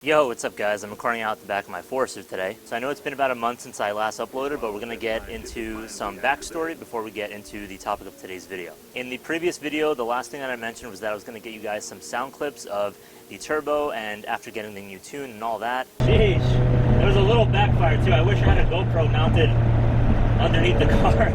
Yo, what's up guys? I'm recording out the back of my Forester today. So I know it's been about a month since I last uploaded, but we're going to get into some backstory before we get into the topic of today's video. In the previous video, the last thing that I mentioned was that I was going to get you guys some sound clips of the turbo and after getting the new tune and all that. Jeez, there was a little backfire too. I wish I had a GoPro mounted underneath the car.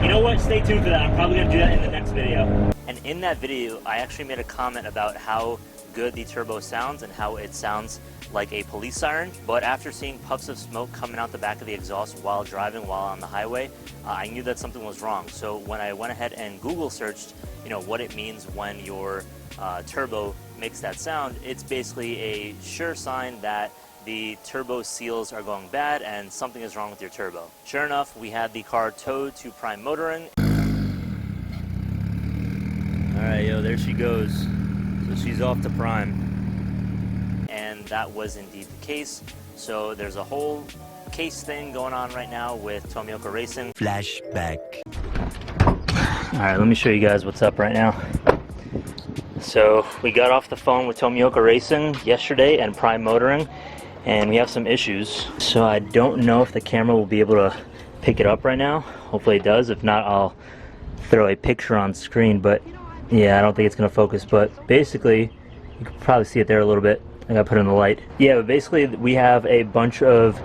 You know what? Stay tuned for that. I'm probably going to do that in the next video. And in that video, I actually made a comment about how good the turbo sounds and how it sounds like a police siren. But after seeing puffs of smoke coming out the back of the exhaust while driving while on the highway, I knew that something was wrong. So when I went ahead and Google searched, what it means when your turbo makes that sound, it's basically a sure sign that the turbo seals are going bad and something is wrong with your turbo. Sure enough, we had the car towed to Prime Motoring. Alright, yo, there she goes. So she's off to Prime. And that was indeed the case. So there's a whole case thing going on right now with Tomioka Racing. Flashback. Alright, let me show you guys what's up right now. So we got off the phone with Tomioka Racing yesterday and Prime Motoring, and we have some issues. So I don't know if the camera will be able to pick it up right now. Hopefully it does. If not, I'll throw a picture on screen, but yeah, I don't think it's going to focus. But basically, you can probably see it there a little bit. I got to put it in the light. Yeah, but basically we have a bunch of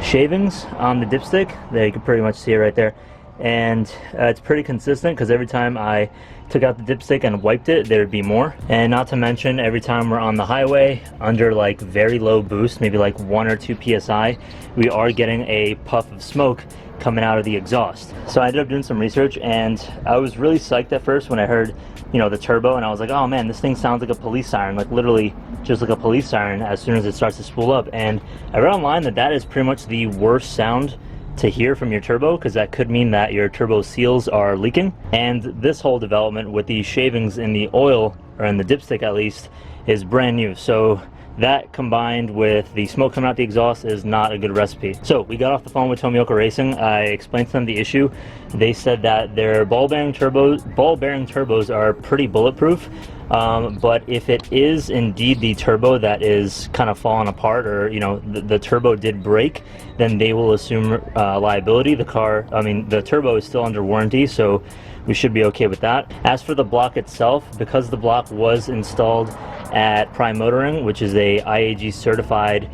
shavings on the dipstick. There, you can pretty much see it right there. And it's pretty consistent because every time I took out the dipstick and wiped it, there'd be more. And not to mention, every time we're on the highway under like very low boost, maybe like 1 or 2 psi, we are getting a puff of smoke coming out of the exhaust. So I ended up doing some research, and I was really psyched at first when I heard the turbo, and I was like, oh man, this thing sounds like a police siren, like literally just like a police siren as soon as it starts to spool up. And I read online that that is pretty much the worst sound to hear from your turbo, because that could mean that your turbo seals are leaking. And this whole development with the shavings in the oil, or in the dipstick at least, is brand new. So that combined with the smoke coming out the exhaust is not a good recipe. So we got off the phone with Tomioka Racing. I explained to them the issue. They said that their ball bearing turbos are pretty bulletproof. But if it is indeed the turbo that is kind of falling apart, or the turbo did break, then they will assume liability. The turbo is still under warranty, so we should be okay with that. As for the block itself, because the block was installed at Prime Motoring, which is a IAG certified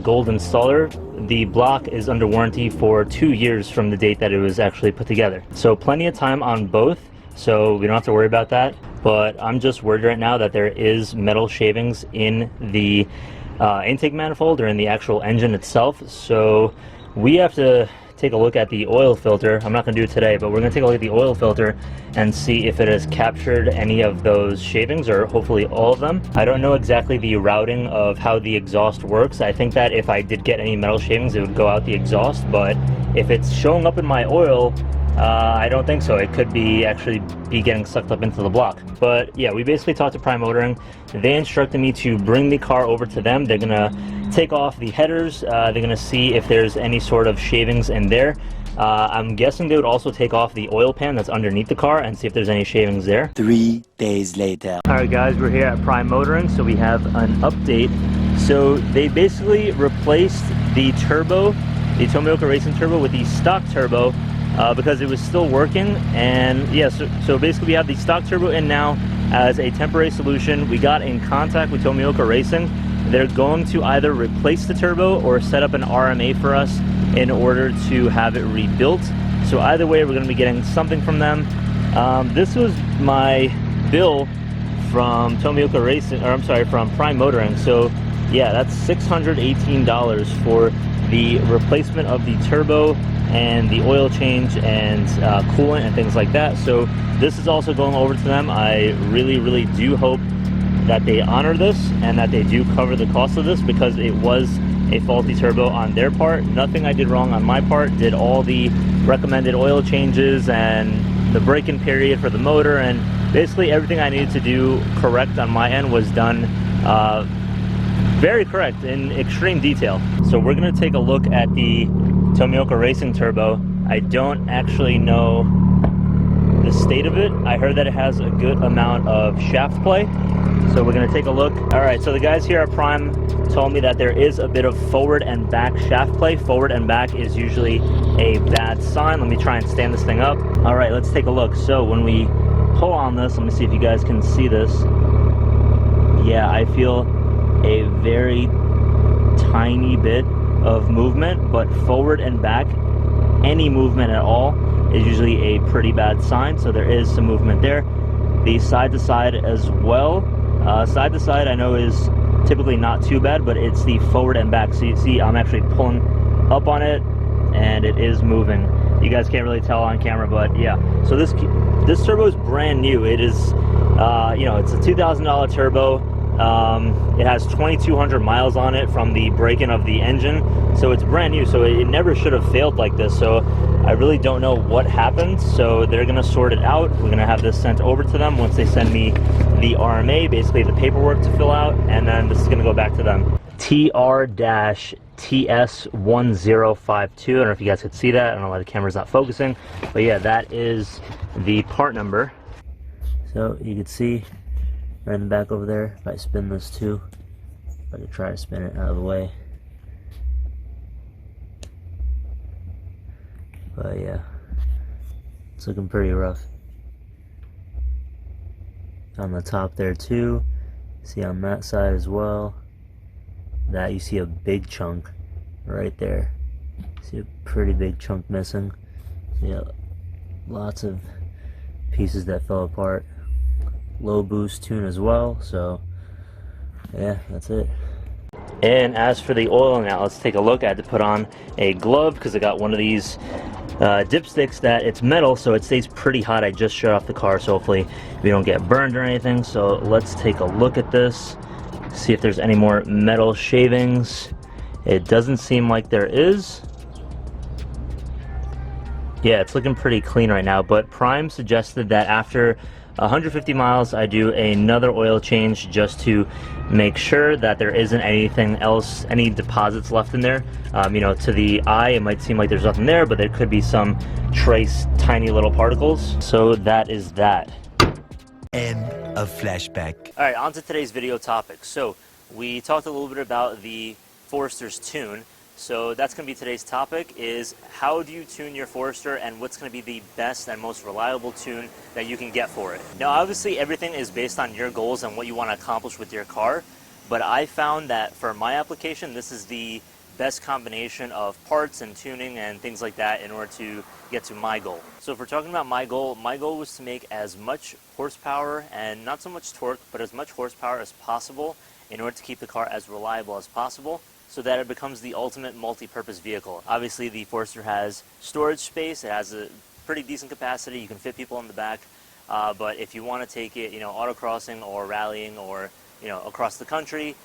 gold installer, the block is under warranty for 2 years from the date that it was actually put together. So plenty of time on both, so we don't have to worry about that. But I'm just worried right now that there is metal shavings in the intake manifold or in the actual engine itself. So we have to take a look at the oil filter. I'm not going to do it today, but we're going to take a look at the oil filter and see if it has captured any of those shavings, or hopefully all of them. I don't know exactly the routing of how the exhaust works. I think that if I did get any metal shavings, it would go out the exhaust, but if it's showing up in my oil, I don't think so. It could be actually be getting sucked up into the block. But yeah, we basically talked to Prime Motoring. They instructed me to bring the car over to them. They're gonna take off the headers. They're gonna see if there's any sort of shavings in there. I'm guessing they would also take off the oil pan that's underneath the car and see if there's any shavings there. 3 days later. Alright guys, we're here at Prime Motoring, so we have an update. So they basically replaced the turbo, the Tomioka Racing turbo, with the stock turbo, because it was still working. And yeah, so basically we have the stock turbo in now as a temporary solution. We got in contact with Tomioka Racing. They're going to either replace the turbo or set up an RMA for us in order to have it rebuilt. So either way, we're going to be getting something from them. This was my bill from Tomioka Racing, or I'm sorry, from Prime Motoring. So yeah, that's $618 for the replacement of the turbo and the oil change and coolant and things like that. So this is also going over to them. I really do hope that they honor this and that they do cover the cost of this, because it was a faulty turbo on their part. Nothing I did wrong on my part. Did all the recommended oil changes and the break-in period for the motor, and basically everything I needed to do correct on my end was done very correct in extreme detail. So we're going to take a look at the Tomioka Racing turbo. I don't actually know the state of it. I heard that it has a good amount of shaft play, so we're gonna take a look. All right, so the guys here at Prime told me that there is a bit of forward and back shaft play. Forward and back is usually a bad sign. Let me try and stand this thing up. All right, let's take a look. So when we pull on this, let me see if you guys can see this. Yeah, I feel a very tiny bit of movement, but forward and back, any movement at all is usually a pretty bad sign. So there is some movement there. The side to side as well. Side to side I know is typically not too bad, but it's the forward and back. So you see I'm actually pulling up on it and it is moving. You guys can't really tell on camera, but yeah. So this turbo is brand new. It is, you know, it's a $2,000 turbo. It has 2,200 miles on it from the break-in of the engine, so it's brand new. So it never should have failed like this. So I really don't know what happened. So they're gonna sort it out. We're gonna have this sent over to them once they send me the RMA, basically the paperwork to fill out, and then this is gonna go back to them. TR-TS1052. I don't know if you guys could see that. I don't know why the camera's not focusing, but yeah, that is the part number. So you can see right in the back over there, if I spin this too, if I could try to spin it out of the way. But yeah, it's looking pretty rough. On the top there too, see on that side as well. That you see a big chunk right there. See a pretty big chunk missing. So yeah, lots of pieces that fell apart. Low boost tune as well, so yeah, that's it. And as for the oil, now let's take a look. I had to put on a glove because I got one of these dipsticks that it's metal, so it stays pretty hot. I just shut off the car, so hopefully we don't get burned or anything. So let's take a look at this, see if there's any more metal shavings. It doesn't seem like there is. Yeah, it's looking pretty clean right now, but Prime suggested that after 150 miles I do another oil change just to make sure that there isn't anything else, any deposits left in there. You know, to the eye it might seem like there's nothing there, but there could be some trace tiny little particles. So that is that. End of flashback. All right, on to today's video topic. So we talked a little bit about the Forester's tune. So that's going to be today's topic, is how do you tune your Forester and what's going to be the best and most reliable tune that you can get for it. Now obviously everything is based on your goals and what you want to accomplish with your car, but I found that for my application this is the best combination of parts and tuning and things like that in order to get to my goal. So if we're talking about my goal was to make as much horsepower and not so much torque, but as much horsepower as possible in order to keep the car as reliable as possible, so that it becomes the ultimate multi-purpose vehicle. Obviously the Forester has storage space, it has a pretty decent capacity, you can fit people in the back, but if you want to take it, you know, autocrossing or rallying or, you know, across the country,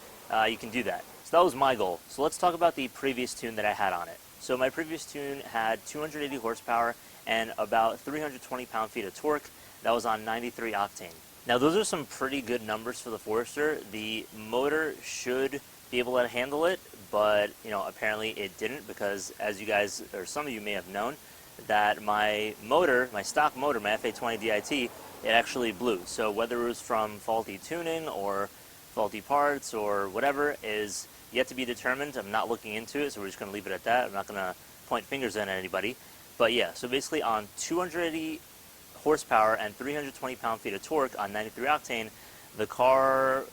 you can do that. So that was my goal. So let's talk about the previous tune that I had on it. So my previous tune had 280 horsepower and about 320 pound-feet of torque. That was on 93 octane. Now those are some pretty good numbers for the Forester. The motor should be able to handle it, but you know, apparently it didn't, because as you guys, or some of you may have known, that my motor, my stock motor, my FA20 DIT, it actually blew. So whether it was from faulty tuning or faulty parts or whatever is yet to be determined. I'm not looking into it, so we're just going to leave it at that. I'm not going to point fingers at anybody. But yeah, so basically on 280 horsepower and 320 pound-feet of torque on 93 octane, the car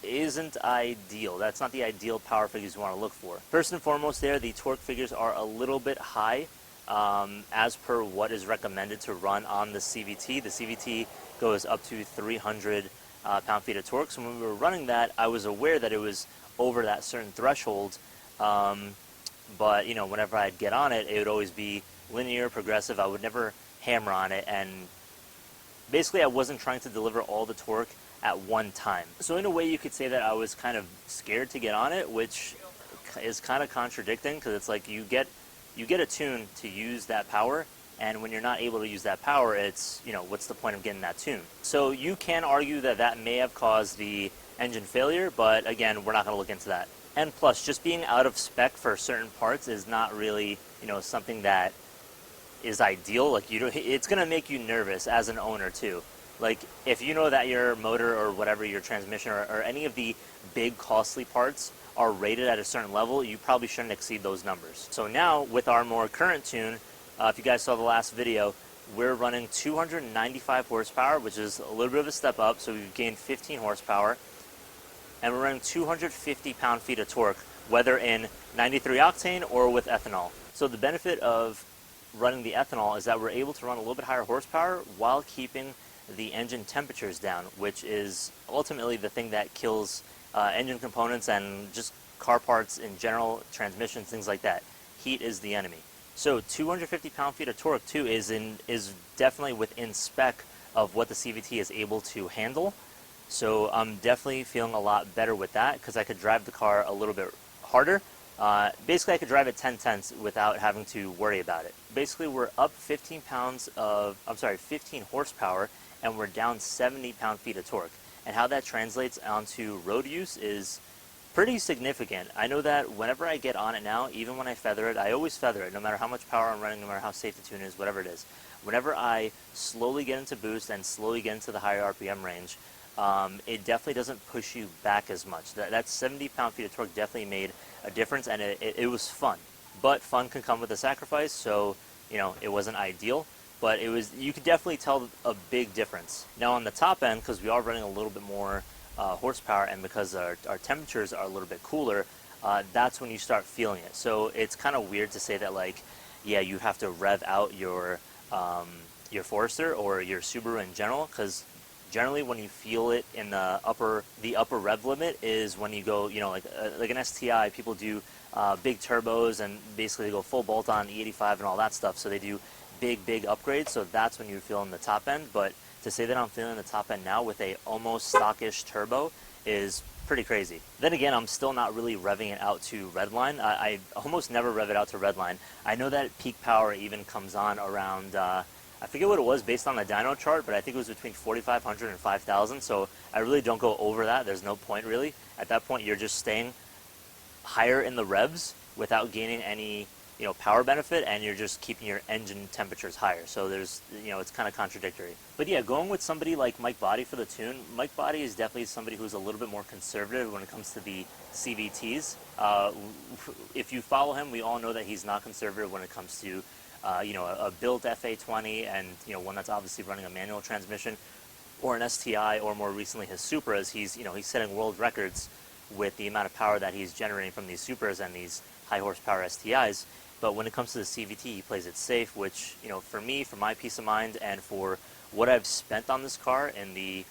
isn't ideal. That's not the ideal power figures you want to look for. First and foremost there, the torque figures are a little bit high as per what is recommended to run on the CVT. The CVT goes up to 300 pound-feet of torque. So when we were running that, I was aware that it was over that certain threshold, but you know, whenever I'd get on it, it would always be linear, progressive. I would never hammer on it, and basically I wasn't trying to deliver all the torque at one time. So in a way you could say that I was kind of scared to get on it, which is kind of contradicting, because it's like you get a tune to use that power, and when you're not able to use that power, it's, you know, what's the point of getting that tune? So you can argue that that may have caused the engine failure, but again, we're not going to look into that. And plus, just being out of spec for certain parts is not really, you know, something that is ideal. Like it's gonna make you nervous as an owner too. Like if you know that your motor or whatever, your transmission or any of the big costly parts are rated at a certain level, you probably shouldn't exceed those numbers. So now with our more current tune, if you guys saw the last video, we're running 295 horsepower, which is a little bit of a step up. So we've gained 15 horsepower, and we're running 250 pound-feet of torque, whether in 93 octane or with ethanol. So the benefit of running the ethanol is that we're able to run a little bit higher horsepower while keeping the engine temperatures down, which is ultimately the thing that kills engine components and just car parts in general, transmissions, things like that. Heat is the enemy. So 250 pound-feet of torque too is definitely within spec of what the CVT is able to handle. So I'm definitely feeling a lot better with that because I could drive the car a little bit harder. Basically, I could drive it 10/10 without having to worry about it. Basically, we're up 15 horsepower, and we're down 70 pound-feet of torque. And how that translates onto road use is pretty significant. I know that whenever I get on it now, even when I feather it, I always feather it, no matter how much power I'm running, no matter how safe the tune is, whatever it is. Whenever I slowly get into boost and slowly get into the higher RPM range, it definitely doesn't push you back as much. That 70 pound-feet of torque definitely made a difference, and it was fun. But fun can come with a sacrifice, so it wasn't ideal. But you could definitely tell a big difference. Now on the top end, because we are running a little bit more horsepower, and because our temperatures are a little bit cooler, that's when you start feeling it. So it's kind of weird to say that, like, yeah, you have to rev out your Forester or your Subaru in general, because generally when you feel it in the upper rev limit is when you go, like an STI, people do big turbos and basically they go full bolt on E85 and all that stuff, so they do big upgrades, so that's when you're feeling the top end. But to say that I'm feeling the top end now with a almost stockish turbo is pretty crazy. Then again, I'm still not really revving it out to redline. I almost never rev it out to redline. I know that peak power even comes on around, I forget what it was based on the dyno chart, but I think it was between 4,500 and 5,000, so I really don't go over that. There's no point really. At that point, you're just staying higher in the revs without gaining any power benefit, and you're just keeping your engine temperatures higher. So there's, it's kind of contradictory. But yeah, going with somebody like Mike Body for the tune, Mike Body is definitely somebody who's a little bit more conservative when it comes to the CVTs. If you follow him, we all know that he's not conservative when it comes to, a built FA20 and, one that's obviously running a manual transmission, or an STI, or more recently his Supras. He's setting world records with the amount of power that he's generating from these Supras and these high horsepower STIs. But when it comes to the CVT, he plays it safe, which, for me, for my peace of mind, and for what I've spent on this car in the,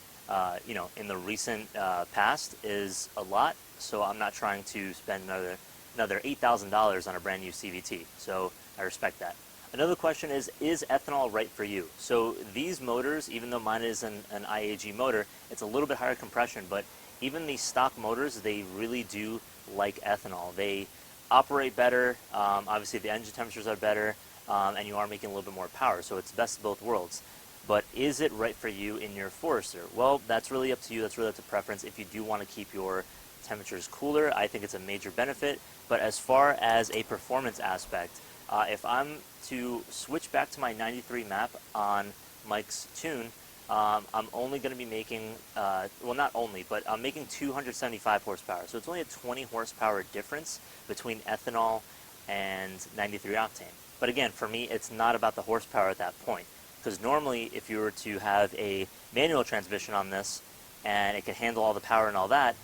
in the recent past is a lot. So I'm not trying to spend another $8,000 on a brand new CVT. So I respect that. Another question is ethanol right for you? So these motors, even though mine is an IAG motor, it's a little bit higher compression, but even these stock motors, they really do like ethanol. They operate better, obviously the engine temperatures are better, and you are making a little bit more power, so it's best of both worlds. But is it right for you in your Forester? Well, that's really up to you, that's really up to preference. If you do want to keep your temperatures cooler, I think it's a major benefit. But as far as a performance aspect, if I'm to switch back to my 93 map on Mike's tune, I'm only going to be making, well, not only, but I'm making 275 horsepower. So it's only a 20 horsepower difference between ethanol and 93 octane. But again, for me, it's not about the horsepower at that point. Because normally, if you were to have a manual transmission on this, and it can handle all the power and all that,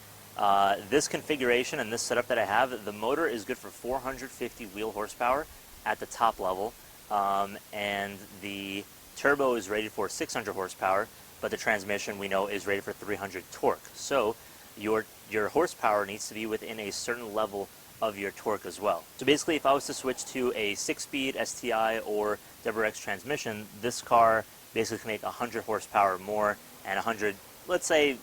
this configuration and this setup that I have, the motor is good for 450 wheel horsepower at the top level, and the turbo is rated for 600 horsepower, but the transmission, we know, is rated for 300 torque. So your horsepower needs to be within a certain level of your torque as well. So basically, if I was to switch to a 6-speed STI or WRX transmission, this car basically can make 100 horsepower more and 100, let's say,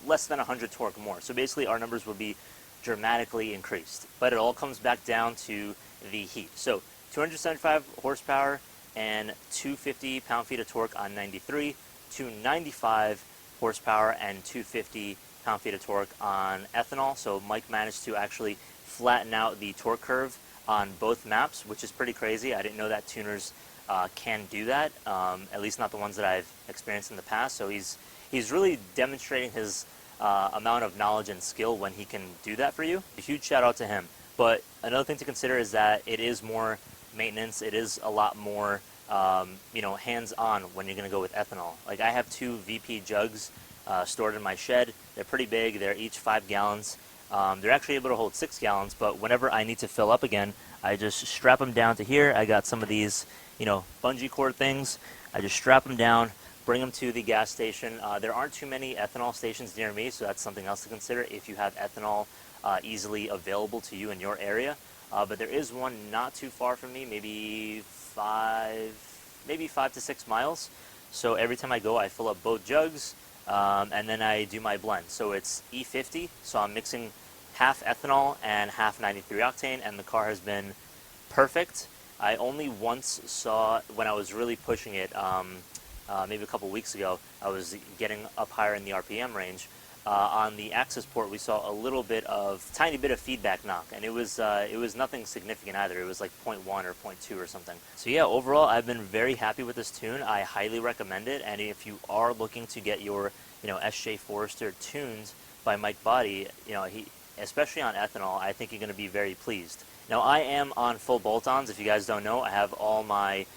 less than 100 torque more. So basically, our numbers would be dramatically increased. But it all comes back down to the heat. So 275 horsepower and 250 pound-feet of torque on 93, 295 horsepower and 250 pound-feet of torque on ethanol. So Mike managed to actually flatten out the torque curve on both maps, which is pretty crazy. I didn't know that tuners can do that, at least not the ones that I've experienced in the past. So he's really demonstrating his amount of knowledge and skill when he can do that for you. A huge shout out to him. But another thing to consider is that it is more maintenance. It is a lot more hands-on when you're going to go with ethanol. Like, I have 2 VP jugs stored in my shed. They're pretty big. They're each 5 gallons. They're actually able to hold 6 gallons, but whenever I need to fill up again, I just strap them down to here. I got some of these, bungee cord things. I just strap them down, bring them to the gas station. There aren't too many ethanol stations near me, so that's something else to consider if you have ethanol easily available to you in your area. But there is one not too far from me, maybe 5 to 6 miles. So every time I go, I fill up both jugs, and then I do my blend. So it's E50, so I'm mixing half ethanol and half 93 octane, and the car has been perfect. I only once saw, when I was really pushing it, maybe a couple weeks ago, I was getting up higher in the RPM range. On the access port, we saw a little bit of, tiny bit of feedback knock, and it was nothing significant either. It was like 0.1 or 0.2 or something. So yeah, overall, I've been very happy with this tune. I highly recommend it, and if you are looking to get your, SJ Forester tuned by Mike Body, especially on ethanol, I think you're going to be very pleased. Now, I am on full bolt-ons. If you guys don't know, I have all my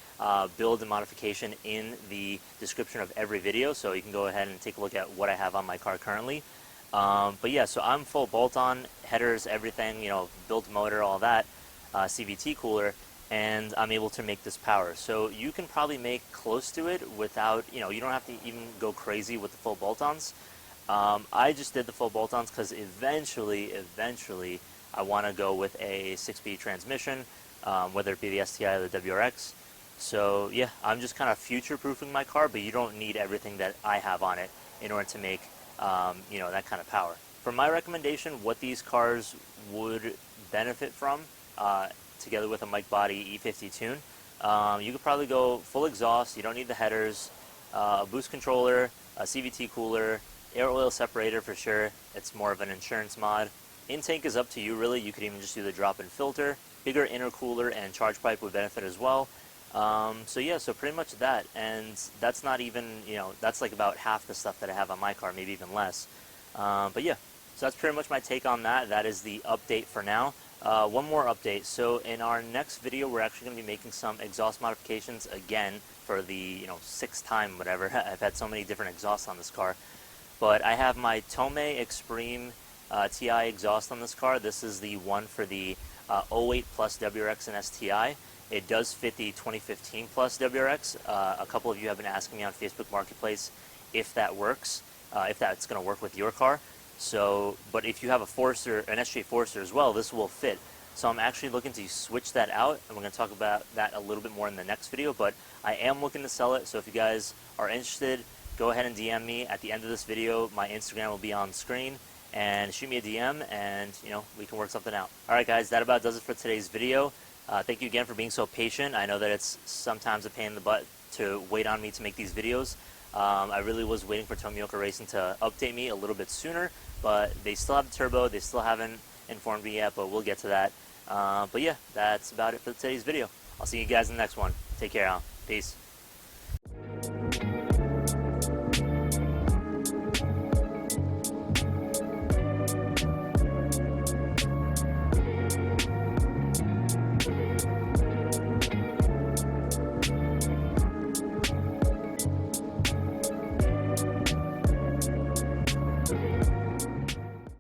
build and modification in the description of every video, so you can go ahead and take a look at what I have on my car currently. But yeah, so I'm full bolt-on, headers, everything, built motor, all that, CVT cooler, and I'm able to make this power. So you can probably make close to it without, you don't have to even go crazy with the full bolt-ons. I just did the full bolt-ons because eventually, I want to go with a 6-speed transmission, whether it be the STI or the WRX. So yeah, I'm just kind of future-proofing my car, but you don't need everything that I have on it in order to make, that kind of power. For my recommendation, what these cars would benefit from, together with a Mike Body E50 tune, you could probably go full exhaust. You don't need the headers, a boost controller, a CVT cooler, air oil separator for sure. It's more of an insurance mod. Intake is up to you, really. You could even just do the drop-in filter. Bigger intercooler and charge pipe would benefit as well. So yeah, so pretty much that, and that's not even, that's like about half the stuff that I have on my car, maybe even less. But yeah, so that's pretty much my take on that. That is the update for now. One more update. So in our next video, we're actually going to be making some exhaust modifications again for the, 6th time, whatever. I've had so many different exhausts on this car. But I have my Tomei Extreme TI exhaust on this car. This is the one for the 08 Plus WRX and STI. It does fit the 2015 Plus WRX. A couple of you have been asking me on Facebook Marketplace if that works, if that's going to work with your car. So, but if you have a Forester, an SJ Forester as well, this will fit. So I'm actually looking to switch that out, and we're going to talk about that a little bit more in the next video, but I am looking to sell it. So if you guys are interested, go ahead and DM me at the end of this video. My Instagram will be on screen, and shoot me a DM, and we can work something out. Alright guys, that about does it for today's video. Thank you again for being so patient. I know that it's sometimes a pain in the butt to wait on me to make these videos. I really was waiting for Tomioka Racing to update me a little bit sooner, but they still have the turbo. They still haven't informed me yet, but we'll get to that. But yeah, that's about it for today's video. I'll see you guys in the next one. Take care, Al. Peace.